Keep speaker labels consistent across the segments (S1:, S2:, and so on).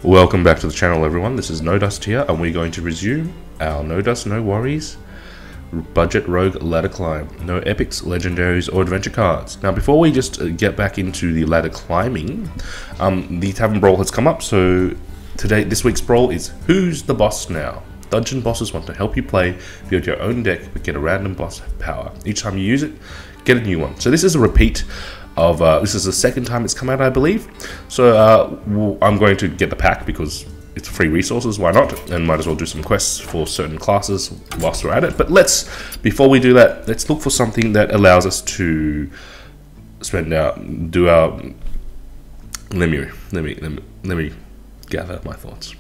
S1: Welcome back to the channel, everyone. This is No Dust here, and we're going to resume our No Dust, No Worries Budget Rogue ladder climb. No epics, legendaries, or adventure cards. Now, before we just get back into the ladder climbing, the Tavern Brawl has come up. So this week's Brawl is Who's the Boss Now? Dungeon bosses want to help you play, build your own deck, but get a random boss power. Each time you use it, get a new one. So this is a repeat of, this is the second time it's come out, I believe. So I'm going to get the pack because it's free resources, why not? And might as well do some quests for certain classes whilst we're at it. But before we do that, let's look for something that allows us to let me gather my thoughts.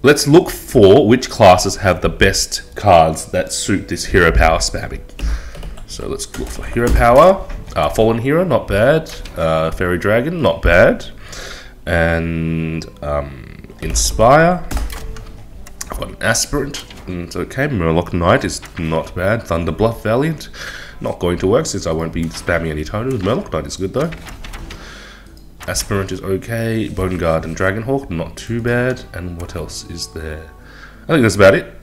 S1: Let's look for which classes have the best cards that suit this hero power spamming. So let's look for hero power. Fallen Hero, not bad. Fairy Dragon, not bad. And Inspire. I've got an Aspirant. It's okay. Murloc Knight is not bad. Thunderbluff Valiant, not going to work since I won't be spamming any totems. Murloc Knight is good though. Aspirant is okay. Bone Guard and Dragonhawk, not too bad. And what else is there? I think that's about it.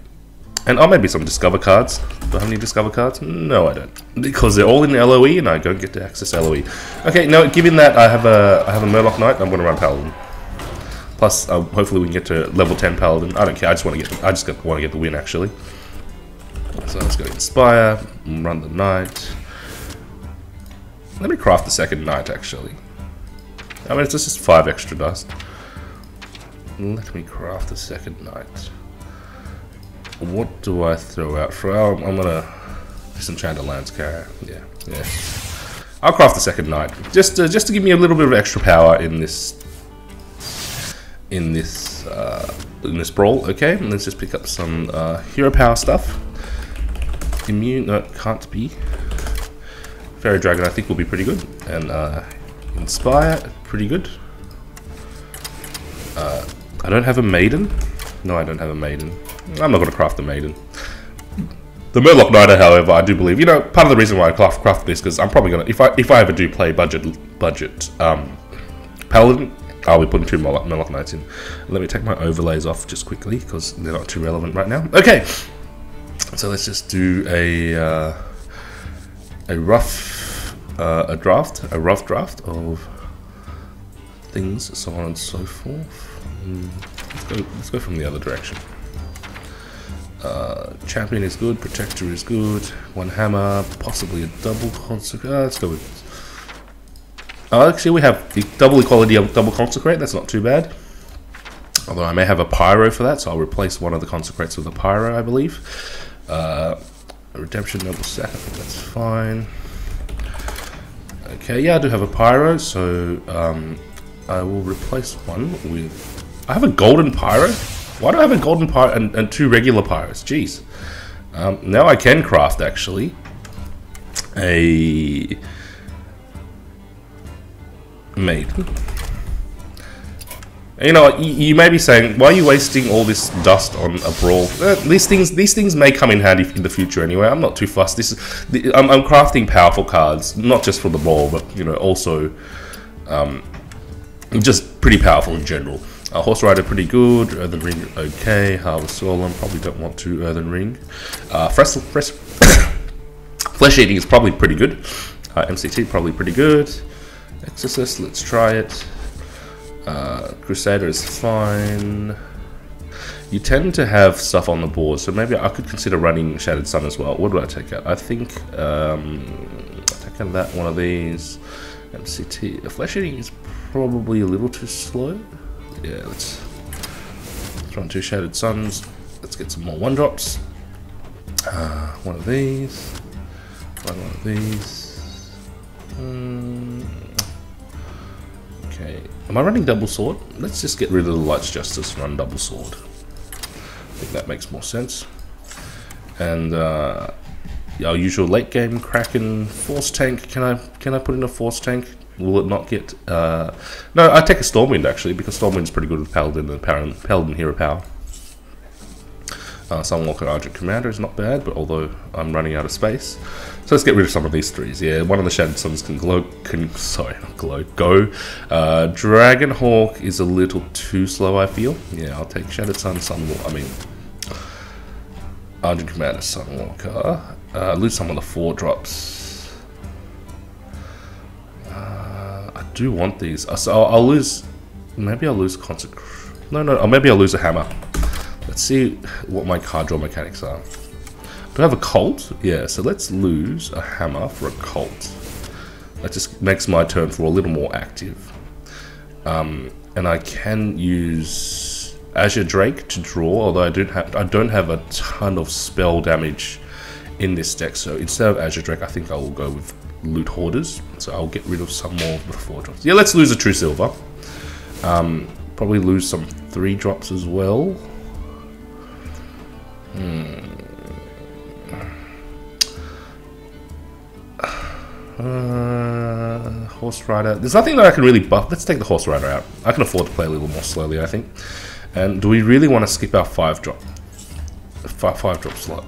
S1: And maybe some Discover cards. Do I have any Discover cards? No, I don't. Because they're all in LOE and I don't get to access LOE. Okay, no, given that I have a Murloc Knight, I'm going to run Paladin. Plus, hopefully we can get to level 10 Paladin. I don't care, I just want to get the win, actually. So let's go Inspire, run the Knight. Let me craft the second Knight, actually. I mean, it's just 5 extra dust. Let me craft the second Knight. What do I throw out for? I'm gonna disenchant a lance carrier. Yeah. I'll craft the second Knight just to give me a little bit of extra power in this brawl. Okay, and let's just pick up some hero power stuff. Immune, no, can't be. Fairy Dragon, I think will be pretty good, and Inspire, pretty good. I don't have a Maiden. No, I don't have a Maiden. I'm not going to craft the Maiden. The Murloc Knight, however, I do believe. You know, part of the reason why I craft this because I'm probably going to, if I ever do play budget Paladin, I'll be putting 2 Murloc Knights in. Let me take my overlays off just quickly because they're not too relevant right now. Okay, so let's just do a rough draft of things, so on and so forth. Let's go from the other direction. Champion is good, Protector is good, 1 hammer, possibly a double consecrate. Let's go with. Actually, we have the double equality of double consecrate. That's not too bad. Although I may have a pyro for that, so I'll replace one of the consecrates with a pyro, I believe. A redemption double sack. I think that's fine. Okay, yeah, I do have a pyro, so I will replace one with. I have a golden pyro. Why do I have a golden pyro and 2 regular pyros? Jeez. Now I can craft actually a Maiden. You know, you may be saying, why are you wasting all this dust on a brawl? These things may come in handy in the future anyway. I'm not too fussed. I'm crafting powerful cards, not just for the brawl, but you know, also just pretty powerful in general. Horse Rider pretty good, Earthen Ring okay, Harvest Golem probably don't want to Earthen Ring. Flesh Eating is probably pretty good. MCT probably pretty good. Exorcist, let's try it. Crusader is fine. You tend to have stuff on the board, so maybe I could consider running Shattered Sun as well. What do I take out? I think I'll take out that one of these. MCT. Flesh Eating is probably a little too slow. Yeah, let's run 2 Shattered Suns. Let's get some more 1-drops. One of these. One of these. Okay. Am I running double sword? Let's just get rid of the Light's Justice and run double sword. I think that makes more sense. And our usual late game Kraken Force Tank. Can I put in a Force Tank? Will it not get... No, I take a Stormwind actually, because Stormwind's pretty good with Paladin and Paladin hero power.
S2: Sunwalker Argent Commander is not bad, but although I'm running out of space. So let's get rid of some of these threes. Yeah, one of the Shattered Suns can go. Dragonhawk is a little too slow, I feel. Yeah, I'll take Shattered Sun, Argent Commander, Sunwalker. Lose some of the 4-drops. I do want these. So I'll lose. Maybe I'll lose No, maybe I'll lose a hammer. Let's see what my card draw mechanics are. Do I have a cult? Yeah, so let's lose a hammer for a cult. That just makes my turn 4 a little more active. And I can use Azure Drake to draw, although I don't have a ton of spell damage in this deck. So instead of Azure Drake, I think I will go with Loot Hoarders. So I'll get rid of some more of the 4-drops. Yeah, let's lose a True Silver. Probably lose some 3-drops as well. Horse Rider. There's nothing that I can really buff. Let's take the Horse Rider out. I can afford to play a little more slowly, I think. And do we really want to skip our 5-drop? 5-drop slot.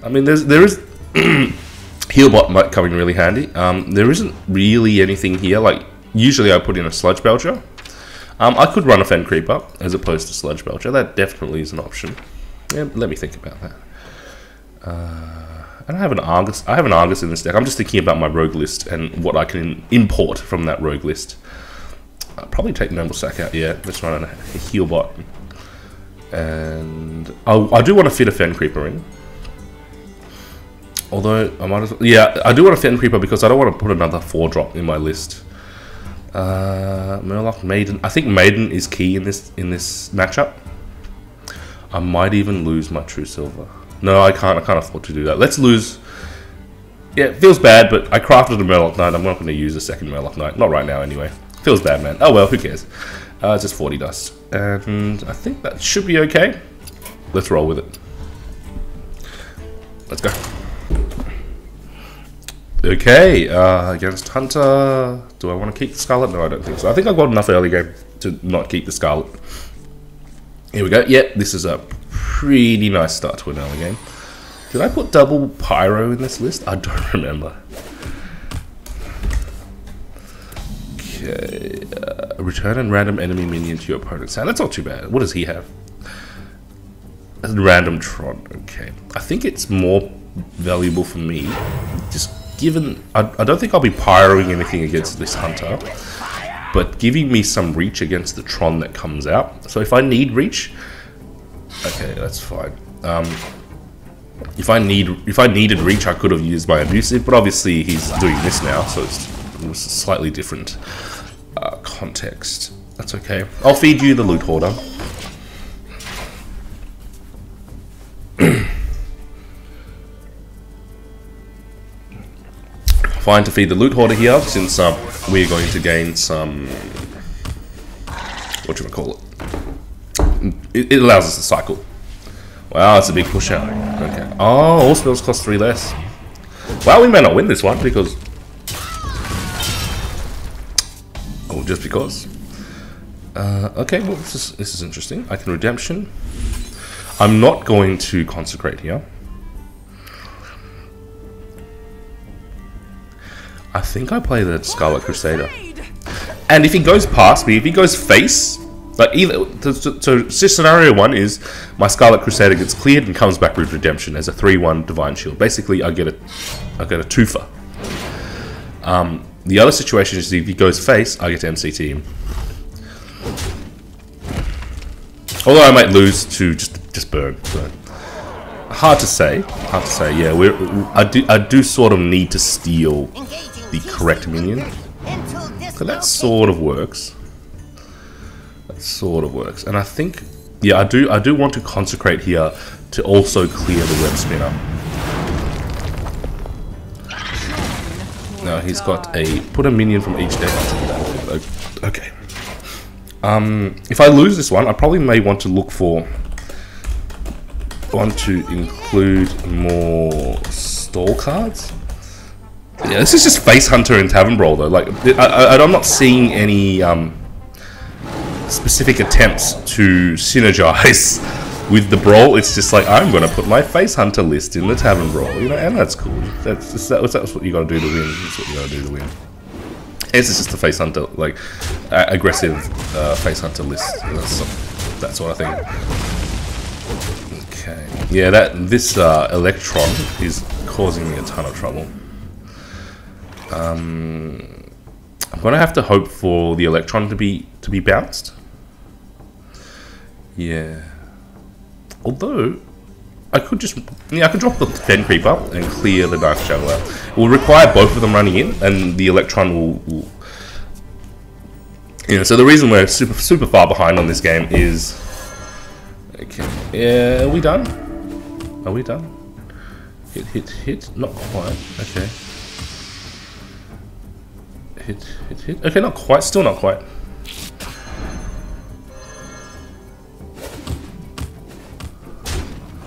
S2: I mean, there is Healbot might come in really handy. There isn't really anything here. Like usually, I put in a Sludge Belcher. I could run a Fen Creeper as opposed to Sludge Belcher. That definitely is an option. Yeah, let me think about that. And I have an Argus. I have an Argus in this deck. I'm just thinking about my rogue list and what I can import from that rogue list. I'll probably take Noble Sack out. Yeah, let's run a Healbot. And I do want to fit a Fen Creeper in. Although I might as well. Yeah, I do want a Fen Creeper because I don't want to put another 4-drop in my list. Murloc, Maiden. I think Maiden is key in this matchup. I might even lose my True Silver. No, I can't afford to do that. Let's lose. Yeah, it feels bad, but I crafted a Murloc Knight. I'm not going to use a second Murloc Knight. Not right now, anyway. Feels bad, man. Oh well, who cares? It's just 40 dust. And I think that should be okay. Let's roll with it. Let's go. Okay, against Hunter. Do I want to keep the Scarlet? No, I don't think so. I think I've got enough early game to not keep the Scarlet. Here we go. Yeah, this is a pretty nice start to an early game. Did I put double Pyro in this list? I don't remember. Okay, return a random enemy minion to your opponent's hand. That's not too bad. What does he have? A random Tron. Okay, I think it's more valuable for me. Just given, I don't think I'll be pyroing anything against this Hunter, but giving me some reach against the Tron that comes out. So if I need reach, okay, that's fine. If I needed reach, I could have used my abusive, but obviously he's doing this now, so it's a slightly different context. That's okay. I'll feed you the Loot Hoarder. Fine to feed the Loot Hoarder here, since we're going to gain some. What do you call it? It allows us to cycle. Wow, that's a big push out. Okay. Oh, all spells cost 3 less. Well, we may not win this one because. Oh, just because. Okay, well, this is interesting. I can Redemption. I'm not going to Consecrate here. I think I play the Scarlet Crusader. And if he goes past me, if he goes face, like either, so scenario 1 is my Scarlet Crusader gets cleared and comes back with Redemption as a 3/1 Divine Shield. Basically, I get a twofer. The other situation is if he goes face, I get to MCT him. Although I might lose to just burn. So. Hard to say. Yeah, I do sort of need to steal the correct minion. So that sort of works. And I think, yeah, I do want to Consecrate here to also clear the Web Spinner. Now he's got put a minion from each deck. Okay. If I lose this one, I probably may want to include more stall cards. Yeah, this is just Face Hunter and Tavern Brawl though. Like, I'm not seeing any specific attempts to synergize with the Brawl, it's just like, I'm going to put my Face Hunter list in the Tavern Brawl, you know, and that's cool. That's what you got to do to win. That's what you got to do to win. It's just a Face Hunter, like, aggressive Face Hunter list. That sort of thing. Okay. Yeah, this Electron is causing me a ton of trouble. I'm gonna have to hope for the Electron to be bounced. Yeah. Although I could just I could drop the Fen Creeper and clear the Knife Juggler. It will require both of them running in, and the Electron will you know. So the reason we're super far behind on this game is okay. Yeah, are we done? Are we done? Hit. Not quite. Okay. Hit. Okay, not quite. Still not quite.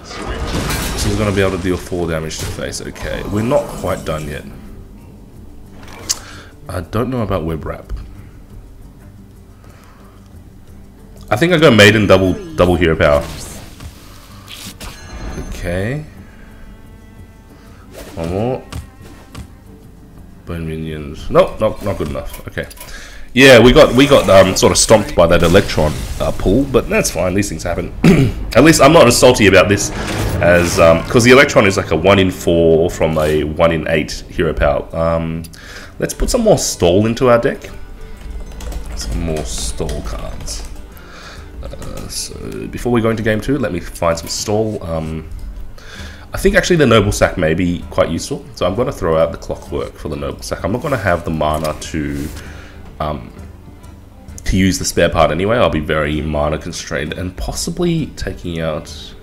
S2: So we're going to be able to deal 4 damage to face. Okay, we're not quite done yet. I don't know about web wrap. I think I go Maiden double hero power. Okay. One more. Burn minions. Nope, not good enough. Okay. Yeah, we got sort of stomped by that Electron pull, but that's fine. These things happen. At least I'm not as salty about this as because the Electron is like a 1 in 4 from a 1 in 8 hero power. Let's put some more stall into our deck. Some more stall cards. So before we go into game 2, let me find some stall. I think actually the Noble Sack may be quite useful, so I'm going to throw out the Clockwork for the Noble Sack. I'm not going to have the mana to use the spare part anyway. I'll be very mana constrained and possibly taking out...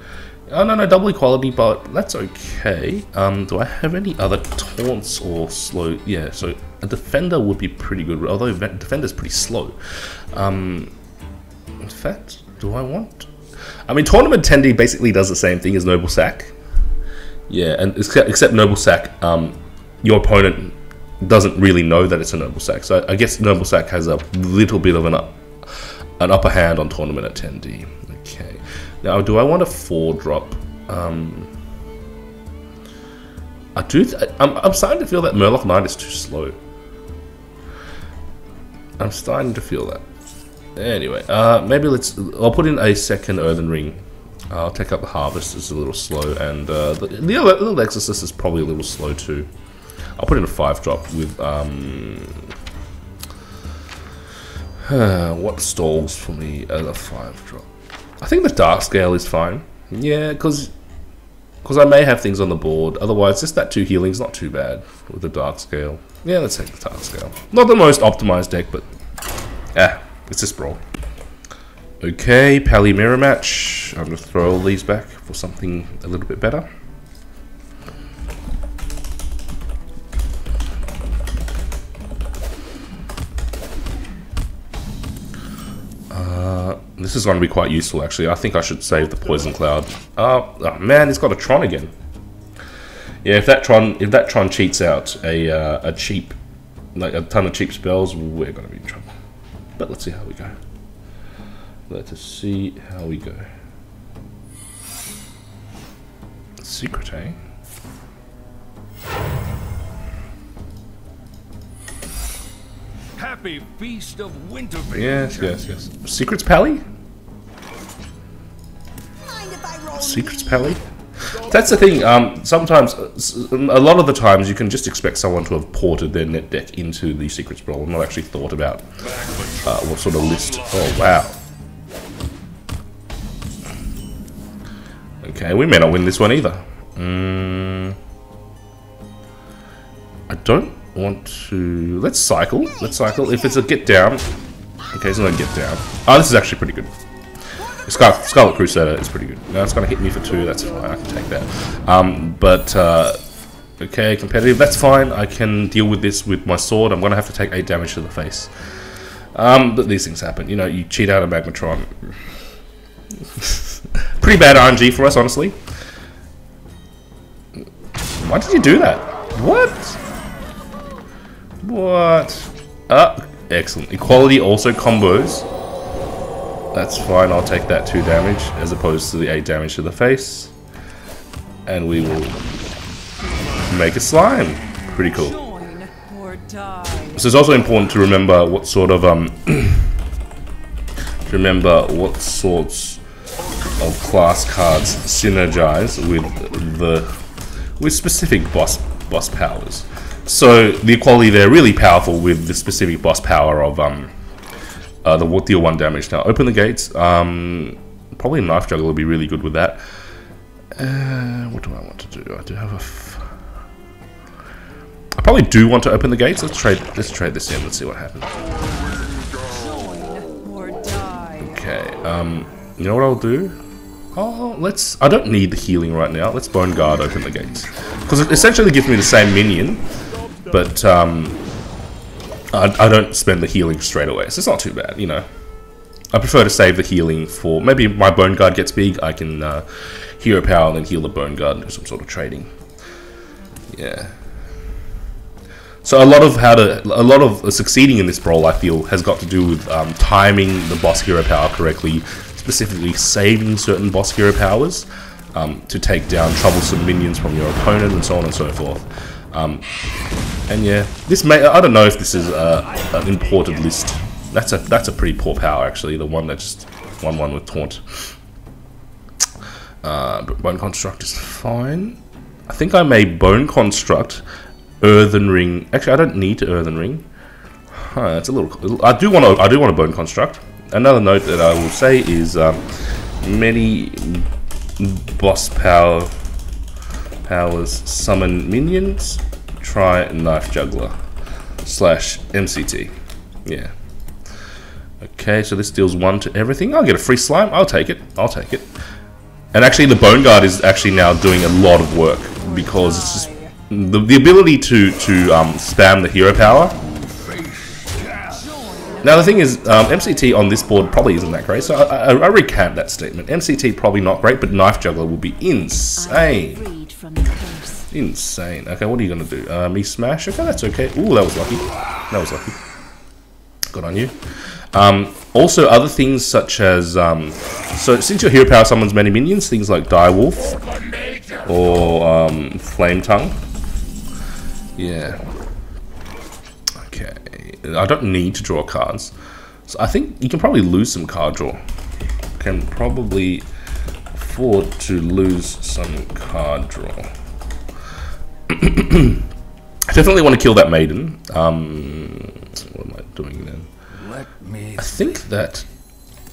S2: Oh no, double equality, but that's okay. Do I have any other taunts or slow? Yeah, so a Defender would be pretty good, although Defender's pretty slow. In fact, do I want... I mean, Tournament 10D basically does the same thing as Noble Sack. Yeah, and except Noble Sack, your opponent doesn't really know that it's a Noble Sack. So I guess Noble Sack has a little bit of an upper hand on Tournament at 10D. Okay. Now, do I want a 4-drop? I'm starting to feel that Murloc Knight is too slow. I'm starting to feel that. Anyway, maybe I'll put in a second Earthen Ring. I'll take up the Harvest, it's a little slow, and the little Exorcist is probably a little slow too. I'll put in a 5-drop with, what stalls for me as a 5-drop? I think the Dark Scale is fine. Yeah, because I may have things on the board, otherwise just that 2 healing's not too bad with the Dark Scale. Yeah, let's take the Dark Scale. Not the most optimized deck, but, it's just Brawl. Okay, Pally Mirror Match. I'm going to throw all these back for something a little bit better. This is going to be quite useful actually. I think I should save the Poison Cloud. Oh man, it's got a Tron again. Yeah, if that Tron cheats out a cheap, like a ton of cheap spells, we're going to be in trouble. But let's see how we go. Let us see how we go. Secret, eh?
S3: Happy Feast of Winter.
S2: Yes. Secrets Pally? Secrets Pally? That's the thing, sometimes, a lot of the times you can just expect someone to have ported their net deck into the Secrets Brawl and not actually thought about what sort of list. Oh wow. Okay, we may not win this one either. I don't want to... Let's cycle. If it's a get down... Okay, it's not a get down. Oh, this is actually pretty good. Scarlet Crusader is pretty good. Now it's going to hit me for 2, that's fine, I can take that. Okay, competitive, that's fine. I can deal with this with my sword. I'm going to have to take 8 damage to the face. But these things happen. You know, you cheat out a Magmatron. Pretty bad RNG for us, honestly. Why did you do that? What? Excellent. Equality also combos. That's fine, I'll take that 2 damage as opposed to the 8 damage to the face. And we will make a slime. Pretty cool. So it's also important to remember what sort of sorts of class cards synergize with specific boss powers. So the equality there really powerful with the specific boss power of the deal 1 damage. Now open the gates. Probably Knife Juggler will be really good with that. What do I want to do? I do have I probably do want to open the gates. Let's trade this in. Let's see what happens. Okay. You know what I'll do? Oh, I don't need the healing right now. Let's Bone Guard open the gates because it essentially gives me the same minion, but I don't spend the healing straight away, so it's not too bad. You know, I prefer to save the healing for maybe my Bone Guard gets big. I can hero power and then heal the Bone Guard and do some sort of trading. Yeah. So a lot of succeeding in this brawl, I feel, has got to do with timing the boss hero power correctly, specifically saving certain boss hero powers to take down troublesome minions from your opponent and so on and so forth. And yeah, I don't know if this is an imported list. That's a pretty poor power actually. The one that just 1/1 with taunt. But Bone Construct is fine. I think I may Bone Construct. Earthen Ring. Actually, I don't need to Earthen Ring. That's a little. I do want to Bone Construct. Another note that I will say is many boss powers summon minions. Try Knife Juggler / MCT. Yeah. Okay, so this deals 1 to everything. I'll get a free slime. I'll take it. And actually, the Bone Guard is actually now doing a lot of work because it's just. The ability to spam the hero power. Now the thing is, MCT on this board probably isn't that great, so I recant that statement. MCT probably not great, but Knife Juggler will be insane. Insane. Okay, what are you gonna do? Me smash? Okay, that's okay. Ooh, that was lucky. Good on you. Also, other things such as so since your hero power summons many minions, things like Direwolf or Flametongue. Yeah. Okay. I don't need to draw cards. So I think you can probably lose some card draw. Can probably afford to lose some card draw. I definitely want to kill that Maiden. What am I doing then? I think that...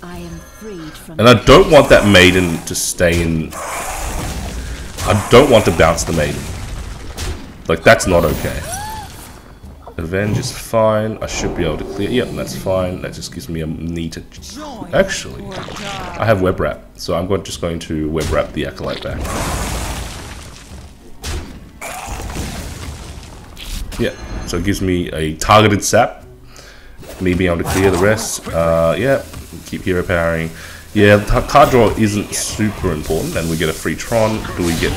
S2: And I don't want that Maiden to stay in... I don't want to bounce the Maiden. Like, that's not okay. Avenge is fine. I should be able to clear. Yep, that's fine. That just gives me a need to... Actually, I have Web Wrap. So I'm just going to Web Wrap the Acolyte back. Yeah, so it gives me a targeted sap. Me being able to clear the rest. Yeah, keep hero powering. Yeah, card draw isn't super important. And we get a free Tron. Do we get...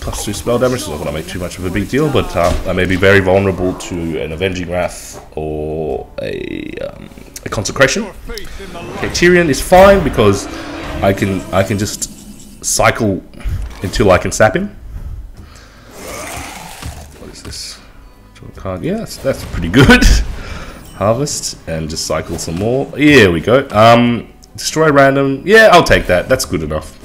S2: +2 spell damage, so it's not going to make too much of a big deal, but I may be very vulnerable to an Avenging Wrath or a Consecration. Okay, Tyrion is fine because I can just cycle until I can sap him. What is this? Draw a card. Yeah, that's pretty good. Harvest and just cycle some more. Here we go. Destroy random. Yeah, I'll take that. That's good enough.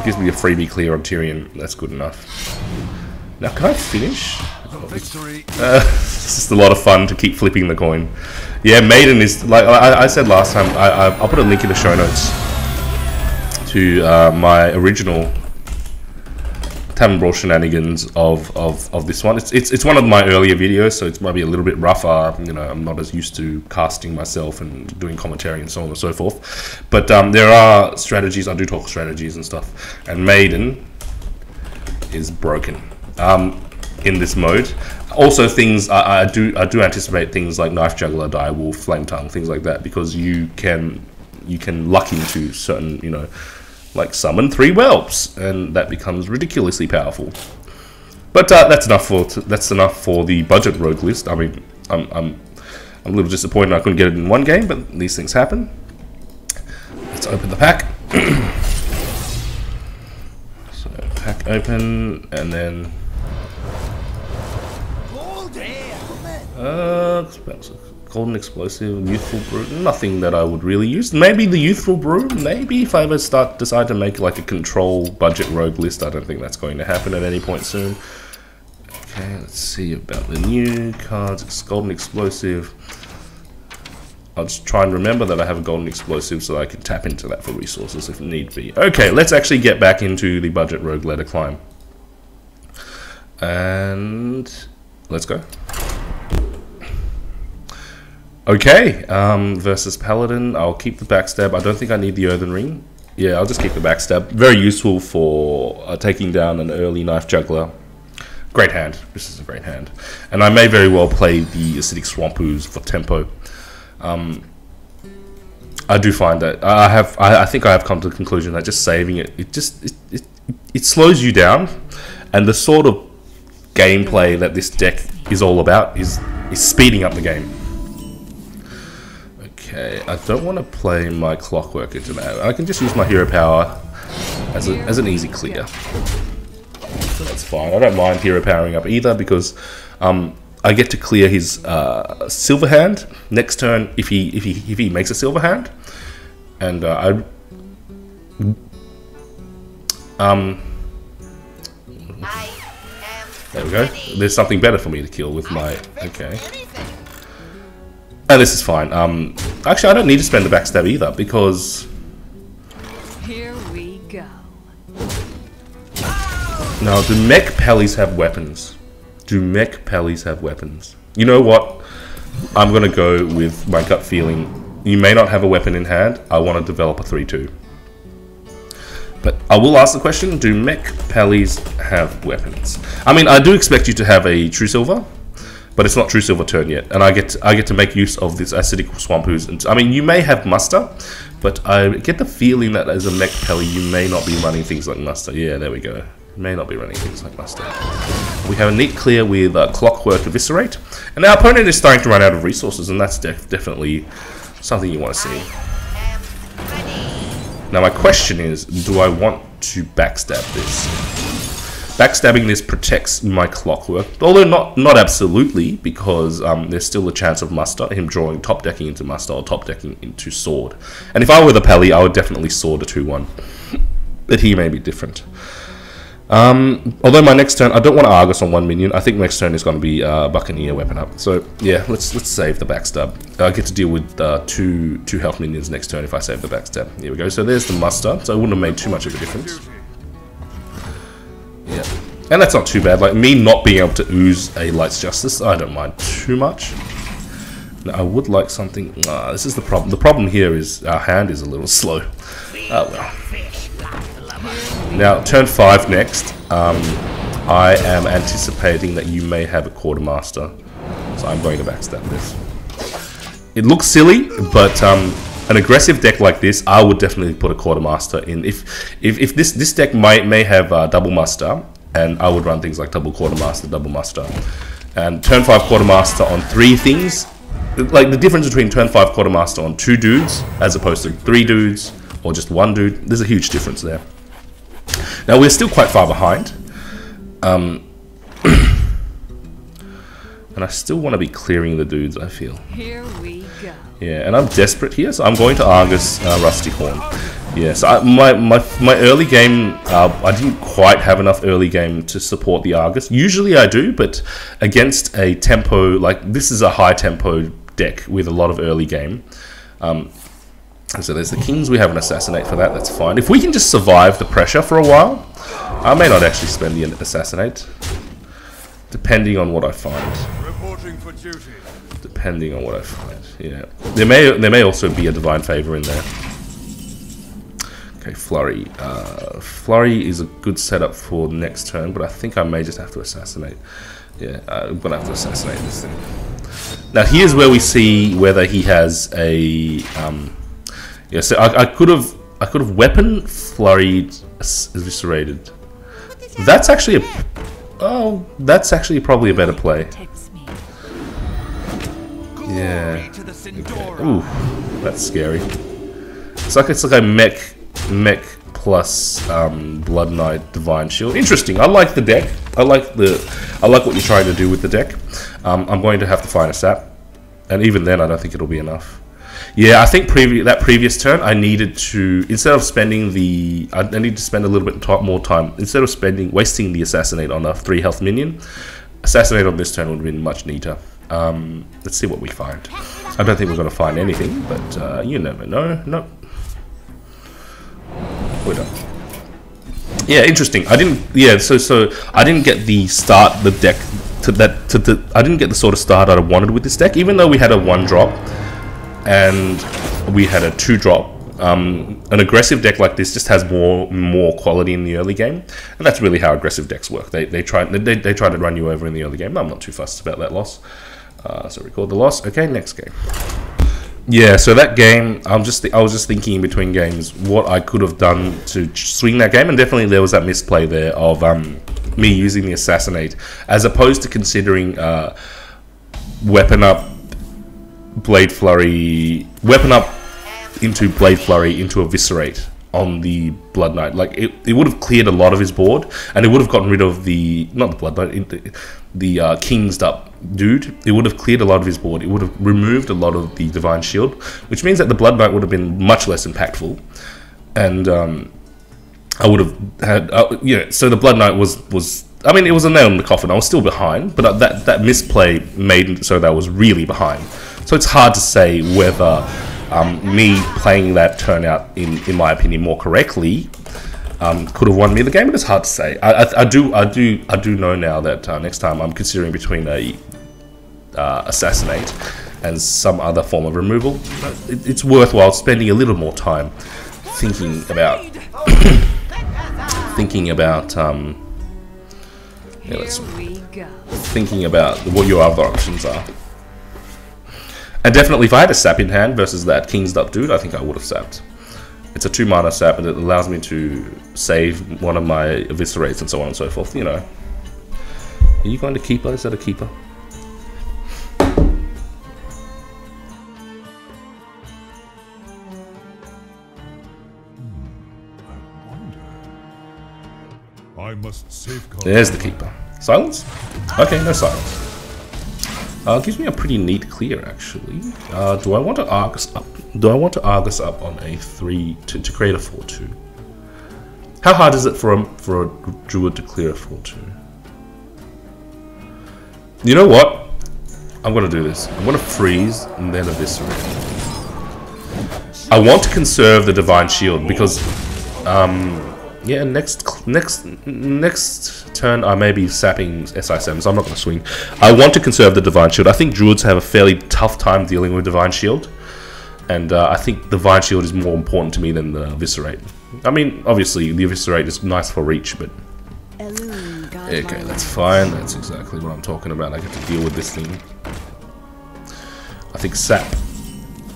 S2: Gives me a freebie clear on Tyrion. That's good enough. Now, can I finish? It's just a lot of fun to keep flipping the coin. Yeah, Maiden is, like I said last time, I'll put a link in the show notes to my original Tavern Brawl shenanigans of this one. It's one of my earlier videos, so it's maybe a little bit rougher. You know, I'm not as used to casting myself and doing commentary and so on and so forth. But there are strategies. I do talk strategies and stuff. And Maiden is broken in this mode. Also, things I do anticipate things like Knife Juggler, Direwolf, Flametongue, things like that, because you can luck into certain, you know, like summon 3 whelps, and that becomes ridiculously powerful. But that's enough for the BudgetRogue list. I mean,
S1: I'm a little disappointed I couldn't get it in one game, but these things happen. Let's open the pack. So pack open, and then golden explosive, youthful brew. Nothing that I would really use. Maybe the youthful brew. Maybe if I ever decide to make like a control budget rogue list. I don't think that's going to happen at any point soon. Okay, let's see about the new cards. It's golden explosive. I'll just try and remember that I have a golden explosive so I can tap into that for resources if need be. Okay, let's actually get back into the budget rogue ladder climb. And let's go. Okay, versus Paladin. I'll keep the backstab. I don't think I need the earthen ring. Yeah, I'll just keep the backstab. Very useful for taking down an early Knife Juggler. Great hand. This is a great hand. And I may very well play the Acidic Swamp Ooze for tempo. I do find that I think I have come to the conclusion that just saving it, it slows you down, and the sort of gameplay that this deck is all about is speeding up the game. Okay, I don't want to play my Clockwork into that. I can just use my hero power as an easy clear. So that's fine. I don't mind hero powering up either because I get to clear his silver hand next turn if he makes a silver hand, and there we go. There's something better for me to kill with my okay. And this is fine. Actually, I don't need to spend the backstab either because
S4: here we go.
S1: Now, do mech Pellies have weapons? Do mech Pellies have weapons? You know what? I'm going to go with my gut feeling. You may not have a weapon in hand. I want to develop a 3-2. But I will ask the question, do mech Pellies have weapons? I mean, I do expect you to have a True Silver, but it's not True Silver turn yet. And I get to make use of this Acidic Swamp Ooze. And, I mean, you may have Muster, but I get the feeling that as a mech Pelly, you may not be running things like Muster. Yeah, there we go. May not be running things like Muster. We have a neat clear with Clockwork Eviscerate, and our opponent is starting to run out of resources, and that's definitely something you want to see. Now my question is, do I want to backstab this? Backstabbing this protects my Clockwork, although not absolutely, because there's still a chance of Muster, him drawing top decking into Muster or top decking into Sword. And if I were the Pally, I would definitely Sword a 2-1, but he may be different. Although my next turn, I don't want to Argus on one minion. I think next turn is going to be Buccaneer weapon up. So yeah, let's save the backstab. I get to deal with two health minions next turn if I save the backstab. Here we go. So there's the Muster. So it wouldn't have made too much of a difference. Yeah, and that's not too bad. Like me not being able to ooze a Light's Justice, I don't mind too much. Now I would like something. This is the problem. The problem here is our hand is a little slow. Oh well. Now, turn 5 next, I am anticipating that you may have a Quartermaster, so I'm going to backstab this. It looks silly, but an aggressive deck like this, I would definitely put a Quartermaster in. If this deck may have double Muster, and I would run things like double Quartermaster, double Muster, and turn 5 Quartermaster on 3 things. Like the difference between turn 5 Quartermaster on 2 dudes as opposed to 3 dudes or just 1 dude, there's a huge difference there. Now we're still quite far behind, and I still want to be clearing the dudes, I feel.
S4: Here we go.
S1: Yeah, and I'm desperate here, so I'm going to Argus Rusty Horn. Yeah, so my early game, I didn't quite have enough early game to support the Argus. Usually I do, but against a tempo, like this is a high tempo deck with a lot of early game. So there's the Kings, we have an Assassinate for that, that's fine. If we can just survive the pressure for a while, I may not actually spend the Assassinate. Depending on what I find.
S3: Reporting for duty.
S1: Depending on what I find, yeah. There may also be a Divine Favor in there. Okay, Flurry. Flurry is a good setup for next turn, but I think I may just have to Assassinate. Yeah, I'm gonna have to Assassinate this thing. Now here's where we see whether he has a... yeah, so I could have weapon flurried, eviscerated. That's actually that's actually probably a better play. Yeah. Okay. Ooh, that's scary. It's like a mech plus Blood Knight Divine Shield. Interesting. I like the deck. I like what you're trying to do with the deck. I'm going to have to find a sap, and even then, I don't think it'll be enough. Yeah, I think that previous turn, I needed to, instead of spending I need to spend a little bit more time. Instead of wasting the Assassinate on a 3 health minion, Assassinate on this turn would have been much neater. Let's see what we find. I don't think we're going to find anything, but you never know. Nope. We're done. Yeah, interesting. I didn't. Yeah, so I didn't get the start the deck I didn't get the sort of start I wanted with this deck, even though we had a 1-drop and we had a 2-drop. An aggressive deck like this just has more quality in the early game, and that's really how aggressive decks work. They try to run you over in the early game. I'm not too fussed about that loss. So record the loss. Okay, next game. Yeah, so that game, I was just thinking in between games what I could have done to swing that game, and definitely there was that misplay there of me using the Assassinate as opposed to considering weapon up Blade Flurry, into Blade Flurry into Eviscerate on the Blood Knight. Like it would have cleared a lot of his board, and it would have gotten rid of not the Blood Knight, the King's Up dude. It would have cleared a lot of his board. It would have removed a lot of the Divine Shield, which means that the Blood Knight would have been much less impactful, and I would have had so the Blood Knight was I mean, it was a nail in the coffin. I was still behind, but that misplay made it so that I was really behind. So it's hard to say whether me playing that turn out, in my opinion, more correctly could have won me the game. But it's hard to say. I do know now that next time I'm considering between a Assassinate and some other form of removal. It's worthwhile spending a little more time thinking about thinking about what your other options are. And definitely, if I had a sap in hand versus that King's Up dude, I think I would have sapped. It's a 2-mana sap, and it allows me to save one of my Eviscerates and so on and so forth, you know. Are you going to keeper? Is that a keeper?
S3: I must safeguard.
S1: There's the keeper. Silence? Okay, no silence. Gives me a pretty neat clear, actually. Do I want to Argus up? Do I want to Argus up on a 3 to create a 4/2? How hard is it for a druid to clear a 4/2? You know what? I'm gonna do this. I'm gonna freeze and then eviscerate. I want to conserve the Divine Shield because, yeah, next turn I may be sapping SI7, so I'm not going to swing. I want to conserve the Divine Shield. I think Druids have a fairly tough time dealing with Divine Shield, and I think Divine Shield is more important to me than the Eviscerate. I mean, obviously the Eviscerate is nice for reach, but okay, that's fine. That's exactly what I'm talking about. I get to deal with this thing. I think sap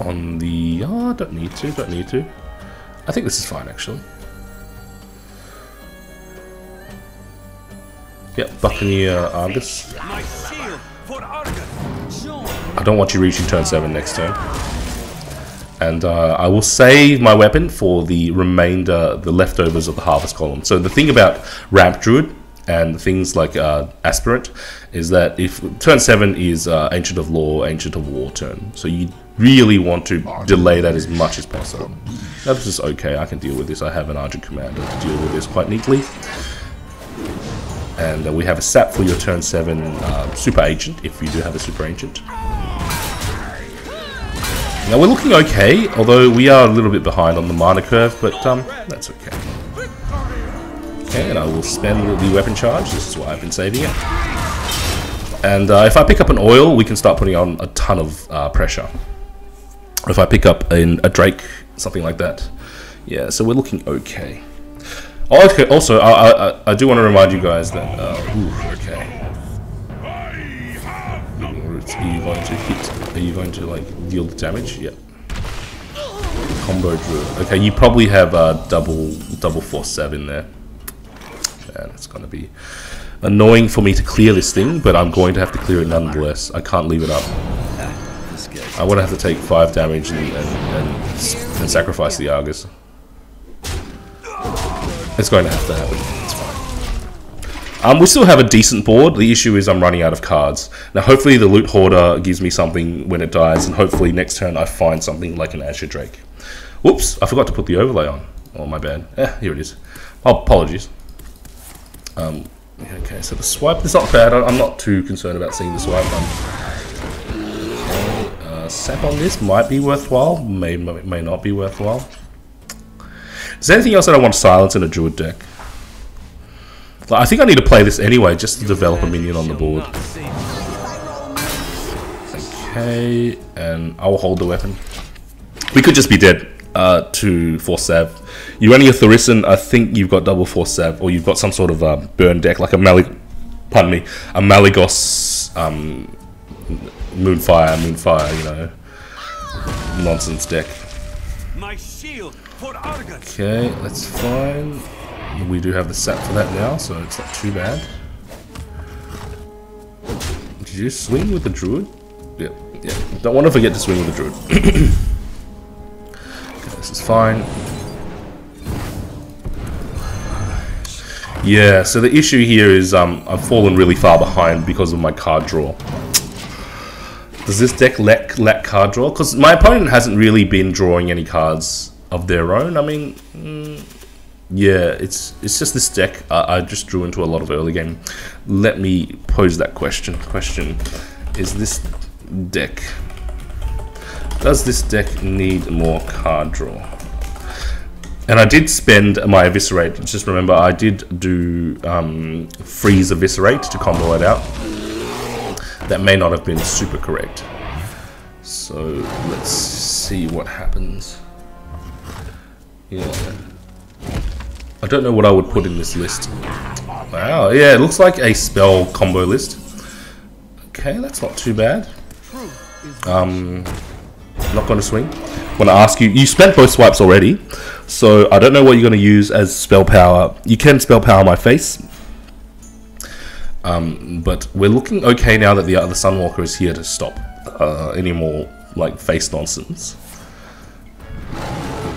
S1: on the... Oh, don't need to. I think this is fine, actually. Yep, Buccaneer Argus. I don't want you reaching turn 7 next turn. And I will save my weapon for the remainder, the leftovers of the Harvest column. So the thing about Ramp Druid and things like Aspirant is that if turn 7 is Ancient of Law, Ancient of War turn. So you really want to delay that as much as possible. Now this is okay, I can deal with this. I have an Argent Commander to deal with this quite neatly. And we have a sap for your turn 7 Super Ancient, if you do have a Super Ancient. Now we're looking okay, although we are a little bit behind on the mana curve, but that's okay. Okay, and I will spend the weapon charge. This is why I've been saving it. And if I pick up an oil, we can start putting on a ton of pressure. Or if I pick up a Drake, something like that. Yeah, so we're looking okay. Oh, okay. Also, I do want to remind you guys that. Okay. Are you going to hit? Are you going to like deal the damage? Yep. Combo Druid. Okay, you probably have double force stab in there. And it's going to be annoying for me to clear this thing, but I'm going to have to clear it nonetheless. I can't leave it up.
S2: I would have to take 5 damage and sacrifice the Argus. It's going to have to happen. It's fine. We still have a decent board. The issue is I'm running out of cards. Now hopefully the Loot Hoarder gives me something when it dies, and hopefully next turn I find something like an Azure Drake. Whoops, I forgot to put the overlay on. Oh, my bad. Here it is. Oh, apologies. Okay, so the swipe is not bad. I'm not too concerned about seeing the swipe. Sap on this might be worthwhile, may not be worthwhile. Is there anything else that I want to silence in a Druid deck? Like, I think I need to play this anyway, just to develop a minion on the board. Okay, and I will hold the weapon. We could just be dead to Force Sav. You running a Thorison, I think you've got double Force Sav, or you've got some sort of burn deck, like a Malygos, Moonfire, you know, nonsense deck.
S5: My shield for Argus.
S2: Okay, that's fine. We do have the sap for that now, so it's not too bad. Did you swing with the Druid? Yeah. Don't want to forget to swing with the Druid. Okay, this is fine. Yeah, so the issue here is I've fallen really far behind because of my card draw. Does this deck lack card draw? Because my opponent hasn't really been drawing any cards of their own. I mean, yeah, it's just this deck I just drew into a lot of early game. Let me pose that question. Is this deck... Does this deck need more card draw? And I did spend my Eviscerate. Just remember, I did do freeze Eviscerate to combo it out. That may not have been super correct. So let's see what happens. Yeah. I don't know what I would put in this list. Wow, yeah, it looks like a spell combo list. Okay, that's not too bad. Not going to swing. I'm going to ask you, you spent both swipes already, so I don't know what you're going to use as spell power. You can spell power my face. But we're looking okay now that the Sunwalker is here to stop any more like face nonsense.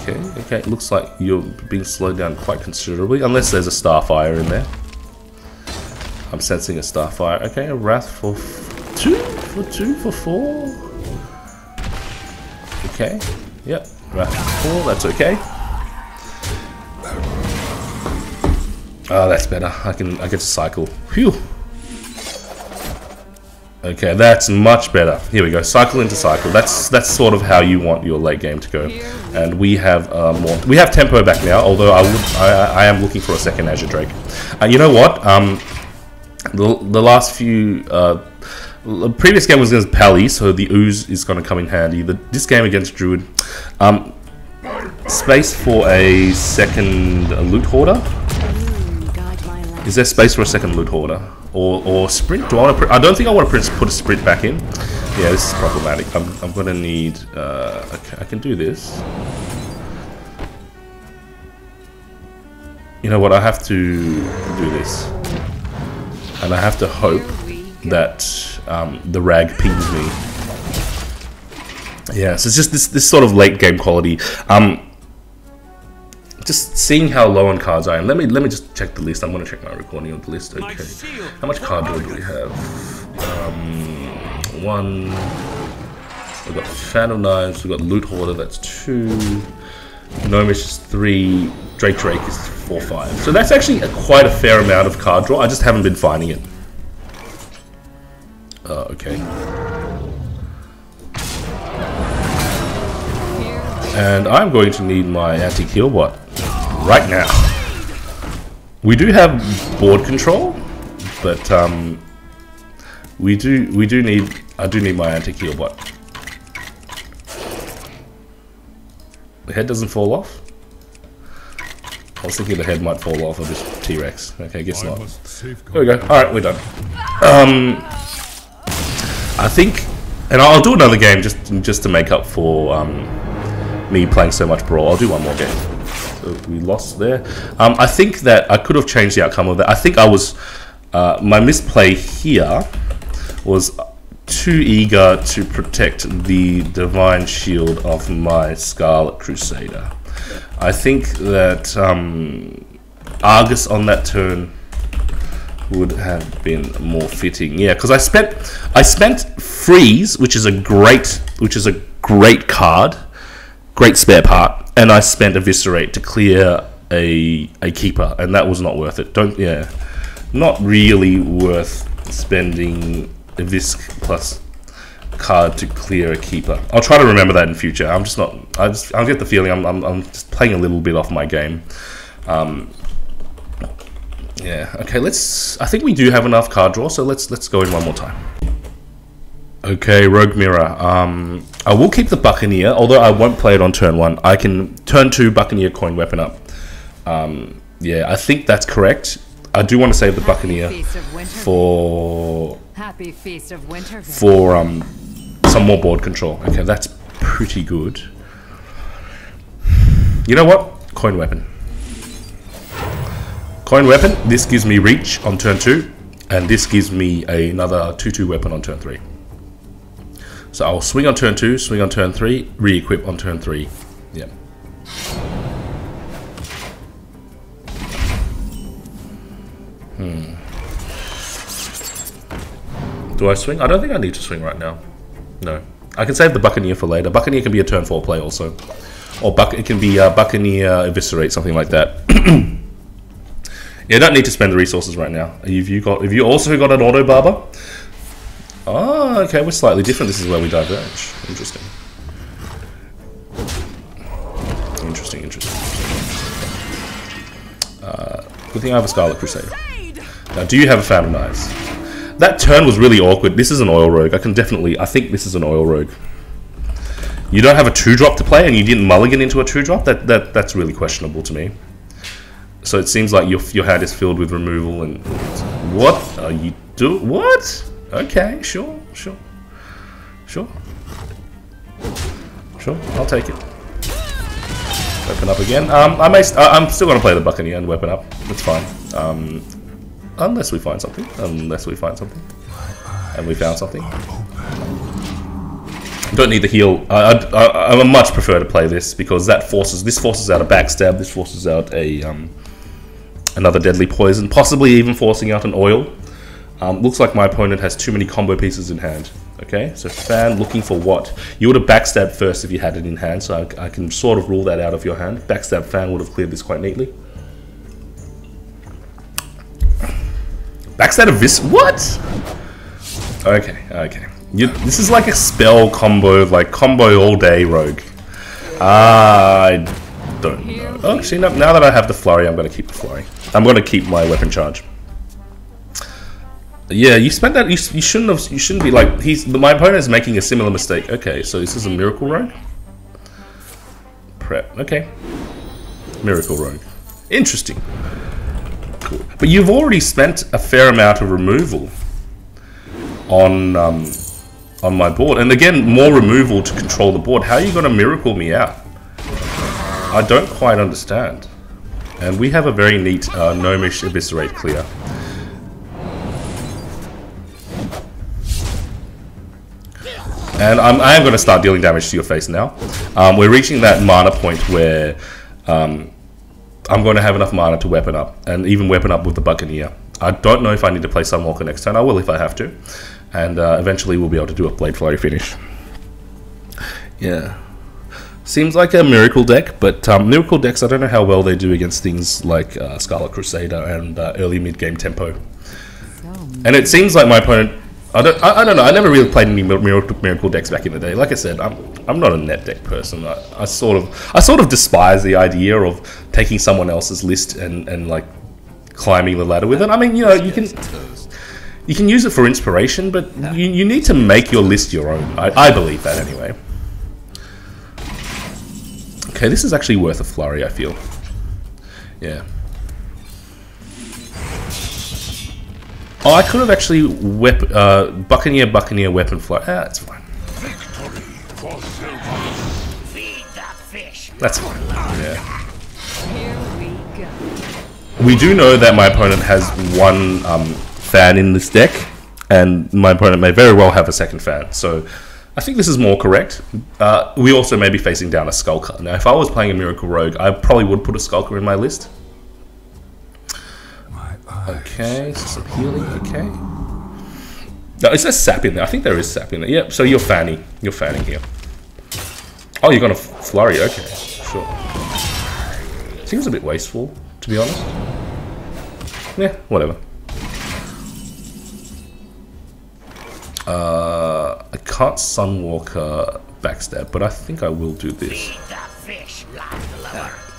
S2: Okay, it looks like you're being slowed down quite considerably, unless there's a Starfire in there. I'm sensing a Starfire. Okay, a Wrath for 2, for 4. Okay, yep, Wrath for 4, that's okay. Oh, that's better. I get to cycle. Phew. Okay, that's much better. Here we go. Cycle into cycle. That's sort of how you want your late game to go. And we have more. We have tempo back now. Although I am looking for a second Azure Drake. You know what? The last few the previous game was against Pally, so the ooze is going to come in handy. This game against Druid, space for a second Loot Hoarder. Is there space for a second Loot Hoarder? Or sprint? Do I want to? I don't think I want to put a sprint back in. Yeah, this is problematic. I'm gonna need. Okay, I can do this. You know what? I have to do this, and I have to hope that the rag pings me. Yeah, so it's just this sort of late game quality. Just seeing how low on cards I am. Let me just check the list. I'm gonna check my recording of the list. Okay. How much card draw do we have? 1. We've got Fan of Knives. We've got Loot Hoarder. That's 2. Gnomish is 3. Drake is 4, 5. So that's actually quite a fair amount of card draw. I just haven't been finding it. Okay. And I'm going to need my anti-heal bot right now. We do have board control, but I do need my anti-heal bot. The head doesn't fall off. I was thinking the head might fall off of this T-Rex. Okay, guess not. There we go. All right, we're done. I think, and I'll do another game just to make up for me playing so much Brawl. I'll do one more game. So we lost there. I think that I could have changed the outcome of that. I think I was my misplay here was
S1: too eager to protect the divine shield of my Scarlet Crusader. I think that Argus on that turn would have been more fitting. Yeah, because I spent freeze, which is a great card, great spare part, and I spent eviscerate to clear a keeper, and that was not worth it. Not really worth spending a Visk plus card to clear a keeper. I'll try to remember that in future. I get the feeling I'm just playing a little bit off my game. Yeah, okay, I think we do have enough card draw, so let's go in one more time. Okay, Rogue Mirror. I will keep the Buccaneer, although I won't play it on turn 1. I can turn 2 Buccaneer coin weapon up. Yeah, I think that's correct. I do want to save the Buccaneer for some more board control. Okay, that's pretty good. You know what? Coin weapon. Coin weapon, this gives me reach on turn 2, and this gives me another 2/2 weapon on turn 3. So I'll swing on turn 2, swing on turn 3, re-equip on turn 3. Yeah. Do I swing? I don't think I need to swing right now. No. I can save the Buccaneer for later. Buccaneer can be a turn 4 play also. Or it can be Buccaneer Eviscerate, something like that. Yeah, don't need to spend the resources right now. Have you also got an Auto Barber? Oh, okay, we're slightly different. This is where we diverge. Interesting. Interesting. Good thing I have a Scarlet Crusader. Now, do you have a Fountain Knives? That turn was really awkward. This is an Oil Rogue. I think this is an Oil Rogue. You don't have a 2-drop to play, and you didn't mulligan into a 2-drop? That's really questionable to me. So it seems like your hand is filled with removal, and what are you doing? What? Okay, sure. I'll take it. Weapon up again. I'm still gonna play the Buccaneer and weapon up. That's fine. Unless we find something. And we found something. Don't need the heal. I much prefer to play this because this forces out a backstab. This forces out another deadly poison, possibly even forcing out an oil. Looks like my opponent has too many combo pieces in hand. Okay, so Fan looking for what? You would have backstabbed first if you had it in hand, so I can sort of rule that out of your hand. Backstab Fan would have cleared this quite neatly. Backstab of this? What? Okay. This is like a spell combo, like combo all day rogue. I don't know. Oh, actually, now that I have the flurry, I'm going to keep the flurry. I'm going to keep my weapon charge. Yeah, you spent that. You shouldn't be like. My opponent is making a similar mistake. Okay, so this is a Miracle Rogue. Prep. Okay. Miracle Rogue. Interesting. Cool. But you've already spent a fair amount of removal on my board, and again, more removal to control the board. How are you going to miracle me out? I don't quite understand. And we have a very neat gnomish eviscerate clear. And I am going to start dealing damage to your face now. We're reaching that mana point where I'm going to have enough mana to weapon up, and even weapon up with the Buccaneer. I don't know if I need to play Sunwalker next turn. I will if I have to. And eventually we'll be able to do a Blade Flurry finish. Yeah. Seems like a Miracle deck, but Miracle decks, I don't know how well they do against things like Scarlet Crusader and early mid-game tempo. And it seems like my opponent... I don't know. I never really played any miracle decks back in the day. Like I said, I'm not a net deck person. I sort of despise the idea of taking someone else's list and like climbing the ladder with it. I mean, you know, you can use it for inspiration, but you need to make your list your own. I believe that anyway. Okay, this is actually worth a flurry, I feel. Yeah. Oh, I could have actually Buccaneer weapon flurry. Ah, that's fine. That's fine. Yeah. We do know that my opponent has one fan in this deck, and my opponent may very well have a second fan. So I think this is more correct. We also may be facing down a Skulker. Now, if I was playing a Miracle Rogue, I probably would put a Skulker in my list. Okay, so some healing, okay. No, is there sap in there? I think there is sap in there. Yep, so you're fanning. You're fanning here. Oh, you're going to flurry, okay, sure. Seems a bit wasteful, to be honest. Yeah, whatever. I can't Sunwalker backstab, but I think I will do this.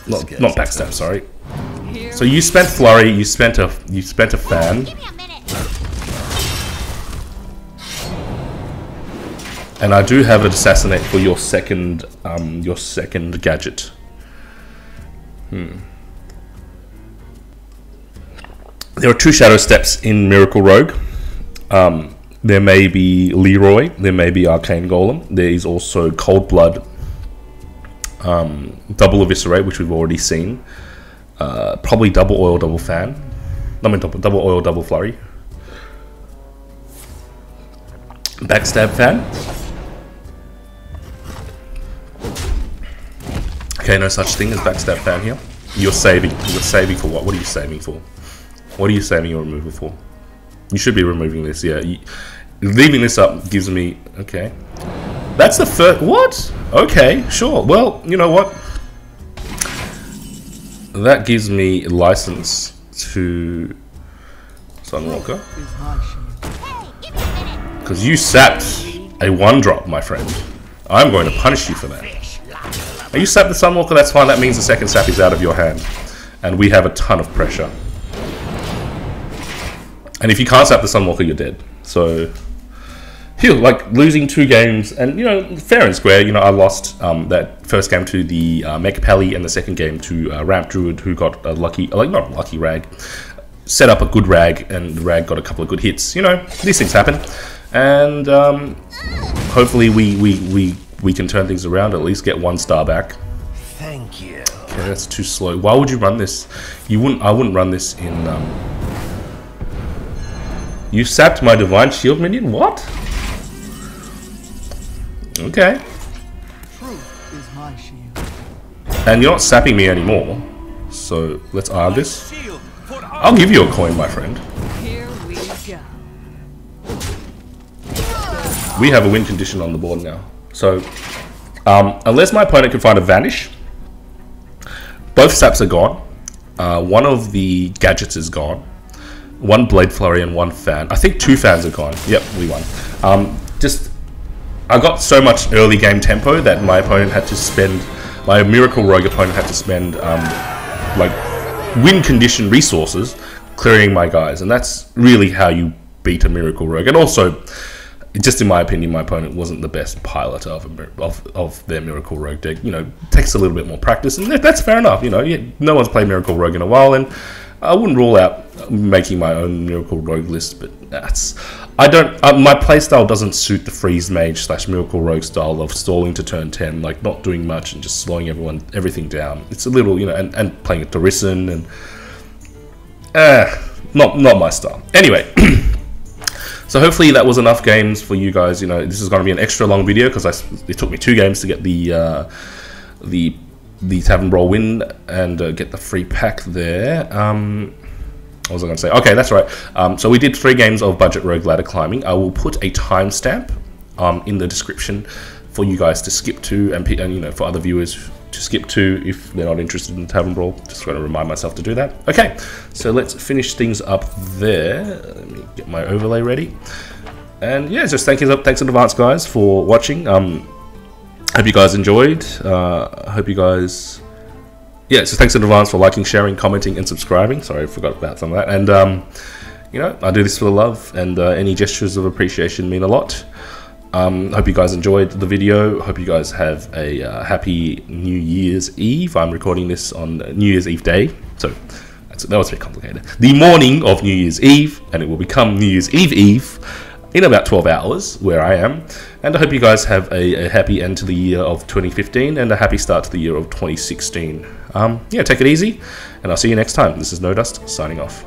S1: Not backstab, sorry. So you spent flurry, you spent a fan. And I do have an assassinate for your second gadget. There are 2 shadow steps in Miracle Rogue. There may be Leroy, there may be Arcane Golem. There is also Cold Blood, double Eviscerate, which we've already seen. Probably double oil, double fan. I mean double oil, double flurry. Backstab fan. Okay, no such thing as backstab fan here. You're saving. You're saving for what? What are you saving for? What are you saving your removal for? You should be removing this, yeah. Leaving this up gives me... Okay. That's the first... What? Okay, sure. Well, you know what? That gives me license to... Sunwalker. Because you sapped a 1-drop, my friend. I'm going to punish you for that. Now, you sapped the Sunwalker, that's fine. That means the second sap is out of your hand. And we have a ton of pressure. And if you can't sap the Sunwalker, you're dead. So, phew, like losing 2 games, and you know, fair and square. You know, I lost that first game to the Mech Pally, and the second game to Ramp Druid, who got a lucky, like not a lucky rag, set up a good rag, and the rag got a couple of good hits. You know, these things happen, and hopefully we can turn things around. At least get 1 star back.
S5: Thank you.
S1: Okay, that's too slow. Why would you run this? You wouldn't. I wouldn't run this in. You sapped my Divine Shield minion? What? Okay.
S6: Truth is my shield.
S1: And you're not sapping me anymore. So let's this. I'll give you a coin, my friend.
S4: Here we go.
S1: We have a win condition on the board now. So unless my opponent can find a Vanish, both saps are gone. One of the gadgets is gone. 1 Blade Flurry and 1 fan. I think 2 fans are gone. Yep, we won. I got so much early game tempo that my opponent had to spend, my Miracle Rogue opponent had to spend like win condition resources clearing my guys, and that's really how you beat a Miracle Rogue. And also, just in my opinion, my opponent wasn't the best pilot of their Miracle Rogue deck. You know, takes a little bit more practice, and that's fair enough. You know, no one's played Miracle Rogue in a while, and I wouldn't rule out making my own Miracle Rogue list, but that's... I don't... my playstyle doesn't suit the Freeze Mage / Miracle Rogue style of stalling to turn 10, like not doing much and just slowing everything down. It's a little, you know, and playing a Torison and... not my style. Anyway, so hopefully that was enough games for you guys. You know, this is going to be an extra long video because it took me 2 games to get the Tavern Brawl win and get the free pack there. What was I going to say? Okay, that's right. So we did 3 games of Budget Rogue ladder climbing. I will put a timestamp in the description for you guys to skip to, and you know, for other viewers to skip to if they're not interested in Tavern Brawl. Just going to remind myself to do that. Okay, so let's finish things up there. Let me get my overlay ready. And yeah, just thanks in advance, guys, for watching. Hope you guys enjoyed. Hope you guys... Yeah, so thanks in advance for liking, sharing, commenting, and subscribing. Sorry, I forgot about some of that. And, you know, I do this for the love, and any gestures of appreciation mean a lot. Hope you guys enjoyed the video. Hope you guys have a happy New Year's Eve. I'm recording this on New Year's Eve day. So, that was a bit complicated. The morning of New Year's Eve, and it will become New Year's Eve in about 12 hours, where I am. And I hope you guys have a happy end to the year of 2015 and a happy start to the year of 2016. Yeah, take it easy, and I'll see you next time. This is No Dust, signing off.